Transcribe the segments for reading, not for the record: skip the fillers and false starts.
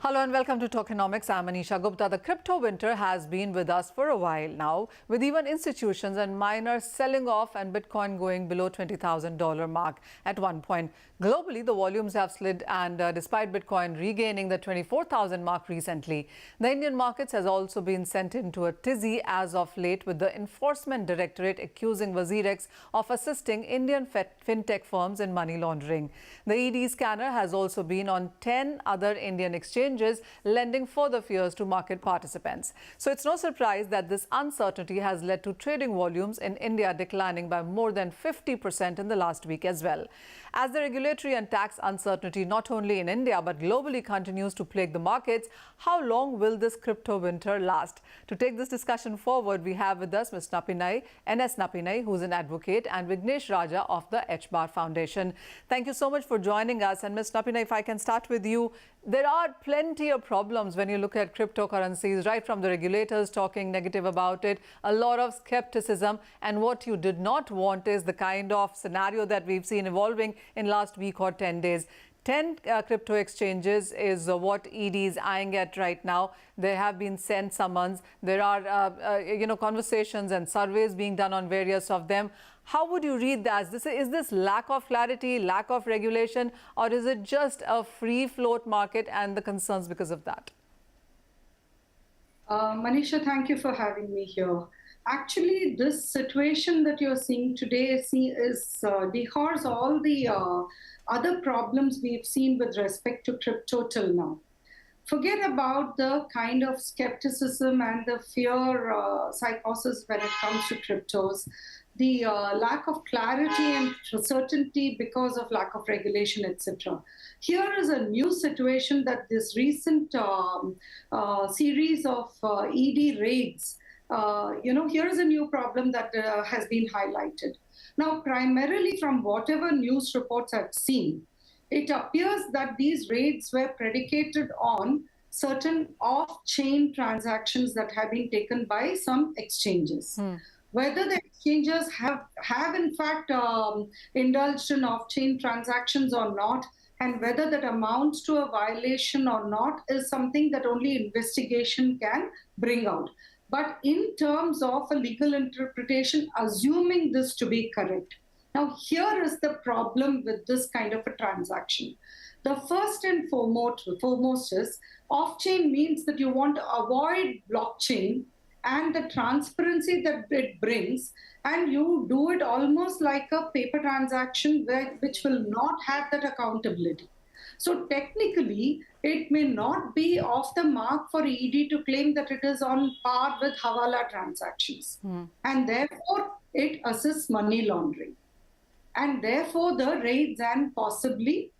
Hello and welcome to Tokenomics. I'm Anisha Gupta. The crypto winter has been with us for a while now, with even institutions and miners selling off and Bitcoin going below $20,000 mark at one point. Globally, the volumes have slid, and despite Bitcoin regaining the 24,000 mark recently, the Indian markets has also been sent into a tizzy as of late, with the Enforcement Directorate accusing WazirX of assisting Indian fintech firms in money laundering. The ED scanner has also been on 10 other Indian exchanges, lending further fears to market participants. So it's no surprise that this uncertainty has led to trading volumes in India declining by more than 50% in the last week as well. As the regulatory and tax uncertainty not only in India but globally continues to plague the markets, how long will this crypto winter last? To take this discussion forward, we have with us Ms. Nappinai, S Nappinai, who's an advocate, and Vignesh Raja of the H-Bar Foundation. Thank you so much for joining us. And Ms. Nappinai, if I can start with you, there are plenty of problems when you look at cryptocurrencies, right from the regulators talking negative about it, a lot of skepticism, and what you did not want is the kind of scenario that we've seen evolving in last week or 10 days. 10 crypto exchanges is what ED is eyeing at right now. There have been sent summons. There are, conversations and surveys being done on various of them. How would you read that? Is this lack of clarity, lack of regulation, or is it just a free float market and the concerns because of that? Manisha, thank you for having me here. Actually, this situation that you're seeing today dehors all the other problems we've seen with respect to crypto till now. Forget about the kind of skepticism and the fear psychosis when it comes to cryptos, the lack of clarity and certainty because of lack of regulation, etc. Here is a new situation that this recent series of ED raids, here is a new problem that has been highlighted. Now, primarily from whatever news reports I've seen, it appears that these raids were predicated on certain off-chain transactions that have been taken by some exchanges. Whether the exchanges have in fact indulged in off-chain transactions or not, and whether that amounts to a violation or not, is something that only investigation can bring out. But in terms of a legal interpretation, assuming this to be correct. Now, here is the problem with this kind of a transaction. The first and foremost is off-chain means that you want to avoid blockchain and the transparency that it brings, and you do it almost like a paper transaction which will not have that accountability. So technically, it may not be off the mark for ED to claim that it is on par with Hawala transactions. And therefore, it assists money laundering. And therefore, the raids and possibly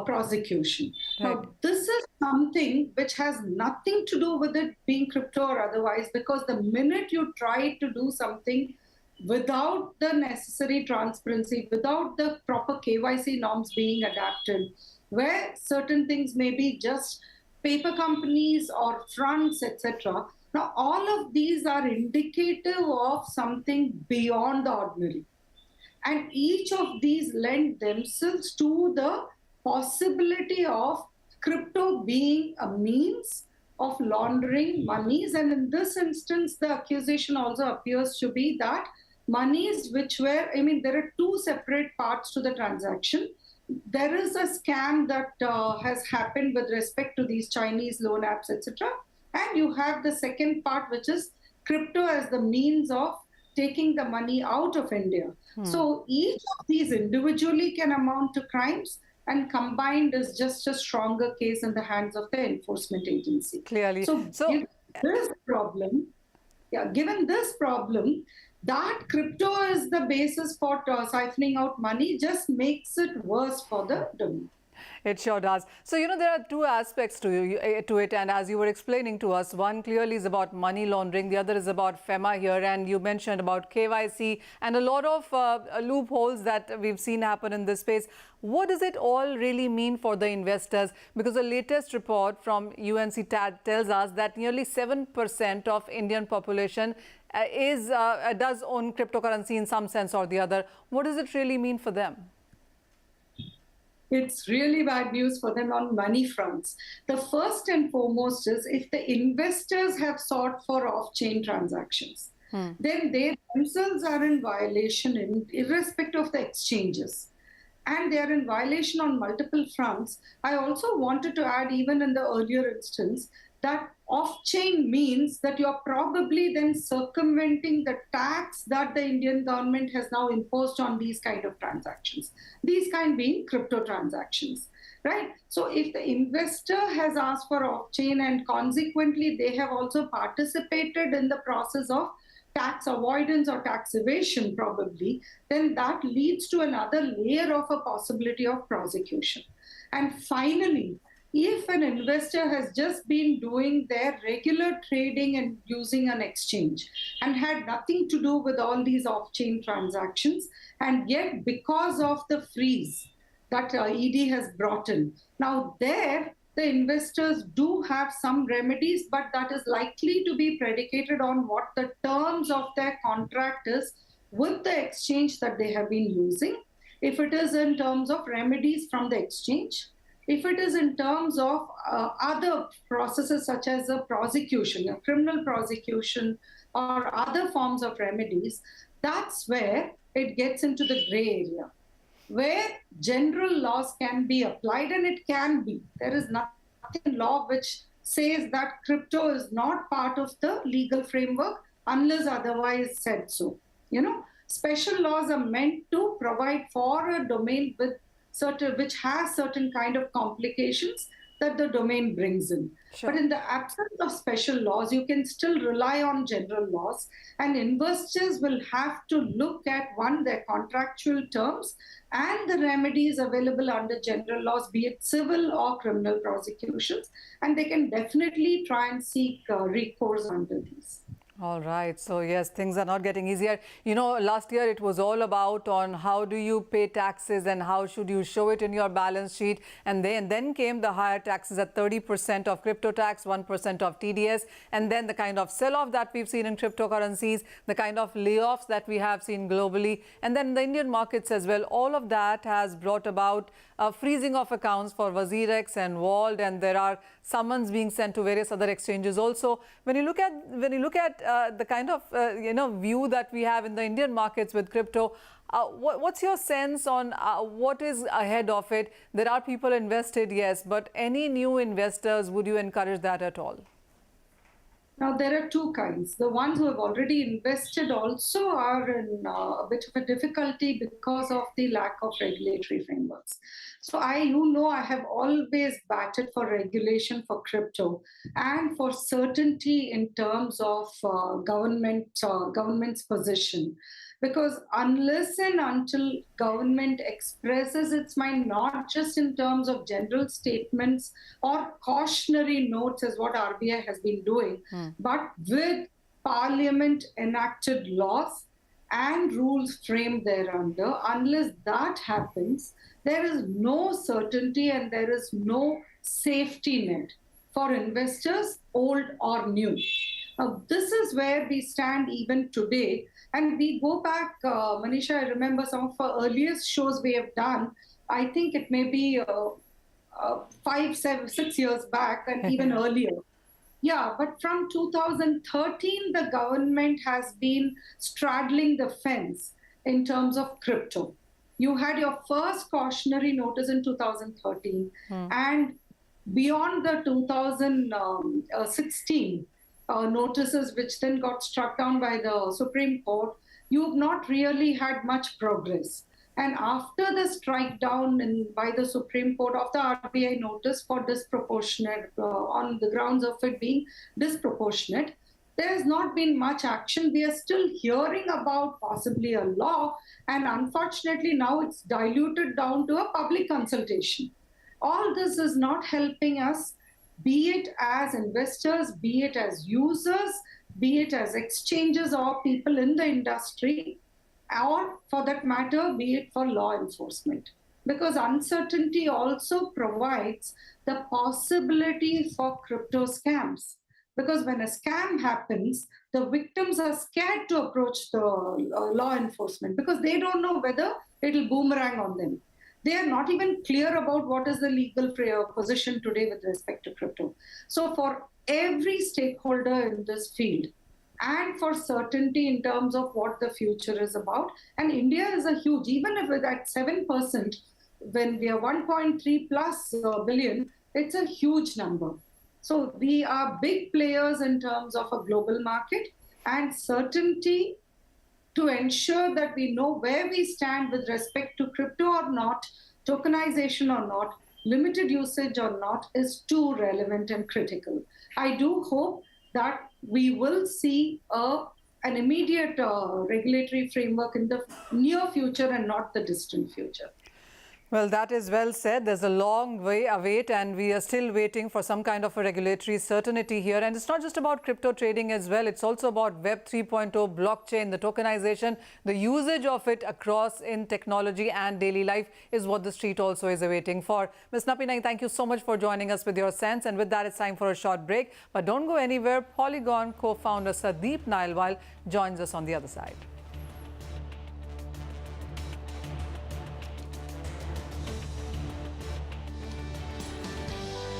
prosecution. Right. Now, this is something which has nothing to do with it being crypto or otherwise, because the minute you try to do something without the necessary transparency, without the proper KYC norms being adapted, where certain things may be just paper companies or fronts, etc. Now, all of these are indicative of something beyond the ordinary. And each of these lend themselves to the possibility of crypto being a means of laundering monies. And in this instance, the accusation also appears to be that monies which were, there are two separate parts to the transaction. There is a scam that has happened with respect to these Chinese loan apps, etc. And you have the second part, which is crypto as the means of taking the money out of India. So each of these individually can amount to crimes, and combined is just a stronger case in the hands of the enforcement agency. Clearly. So given this problem, that crypto is the basis for siphoning out money just makes it worse for the domain. It sure does. So, there are two aspects to it. And as you were explaining to us, one clearly is about money laundering. The other is about FEMA here. And you mentioned about KYC and a lot of loopholes that we've seen happen in this space. What does it all really mean for the investors? Because the latest report from UNCTAD tells us that nearly 7% of Indian population does own cryptocurrency in some sense or the other. What does it really mean for them? It's really bad news for them on money fronts. The first and foremost is if the investors have sought for off-chain transactions, then they themselves are in violation irrespective of the exchanges. And they are in violation on multiple fronts. I also wanted to add, even in the earlier instance, that off-chain means that you're probably then circumventing the tax that the Indian government has now imposed on these kind of transactions, these kind being crypto transactions, right? So if the investor has asked for off-chain and consequently they have also participated in the process of tax avoidance or tax evasion probably, then that leads to another layer of a possibility of prosecution. And finally, if an investor has just been doing their regular trading and using an exchange and had nothing to do with all these off-chain transactions, and yet because of the freeze that ED has brought in, now there the investors do have some remedies, but that is likely to be predicated on what the terms of their contract is with the exchange that they have been using. If it is in terms of remedies from the exchange, if it is in terms of other processes such as a prosecution, a criminal prosecution, or other forms of remedies, that's where it gets into the gray area, where general laws can be applied, and it can be. There is nothing in law which says that crypto is not part of the legal framework unless otherwise said so. Special laws are meant to provide for a domain with which has certain kind of complications that the domain brings in. Sure. But in the absence of special laws, you can still rely on general laws, and investors will have to look at, one, their contractual terms and the remedies available under general laws, be it civil or criminal prosecutions, and they can definitely try and seek recourse under these. All right. So, yes, things are not getting easier. Last year it was all about on how do you pay taxes and how should you show it in your balance sheet. And then came the higher taxes at 30% of crypto tax, 1% of TDS. And then the kind of sell-off that we've seen in cryptocurrencies, the kind of layoffs that we have seen globally, and then the Indian markets as well. All of that has brought about a freezing of accounts for WazirX and Vault, and there are summons being sent to various other exchanges also. When you look at the kind of view that we have in the Indian markets with crypto, what's your sense on what is ahead of it? There are people invested, yes, but any new investors, would you encourage that at all? Now, there are two kinds. The ones who have already invested also are in a bit of a difficulty because of the lack of regulatory frameworks. So I have always batted for regulation for crypto and for certainty in terms of government's position. Because unless and until government expresses its mind, not just in terms of general statements or cautionary notes as what RBI has been doing, but with parliament enacted laws and rules framed thereunder, unless that happens, there is no certainty and there is no safety net for investors, old or new. Now, this is where we stand even today. And we go back, Manisha, I remember some of our earliest shows we have done. I think it may be 5, 7, 6 years back and even earlier. Yeah, but from 2013, the government has been straddling the fence in terms of crypto. You had your first cautionary notice in 2013, and beyond the 2016, notices which then got struck down by the Supreme Court, you've not really had much progress. And after the strike down by the Supreme Court of the RBI notice for disproportionate, on the grounds of it being disproportionate, there has not been much action. We are still hearing about possibly a law, and unfortunately now it's diluted down to a public consultation. All this is not helping us, be it as investors, be it as users, be it as exchanges or people in the industry, or for that matter, be it for law enforcement. Because uncertainty also provides the possibility for crypto scams. Because when a scam happens, the victims are scared to approach the law enforcement because they don't know whether it'll boomerang on them. They are not even clear about what is the legal position today with respect to crypto. So for every stakeholder in this field, and for certainty in terms of what the future is about, and India is a huge, even if it's at 7%, when we are 1.3 plus billion, it's a huge number. So we are big players in terms of a global market, and certainty to ensure that we know where we stand with respect to crypto or not, tokenization or not, limited usage or not, is too relevant and critical. I do hope that we will see an immediate regulatory framework in the near future and not the distant future. Well, that is well said. There's a long way await, and we are still waiting for some kind of a regulatory certainty here. And it's not just about crypto trading as well. It's also about Web 3.0, blockchain, the tokenization, the usage of it across in technology and daily life is what the street also is awaiting for. Ms. Nappinai, thank you so much for joining us with your sense. And with that, it's time for a short break. But don't go anywhere. Polygon co-founder Sandeep Nailwal joins us on the other side.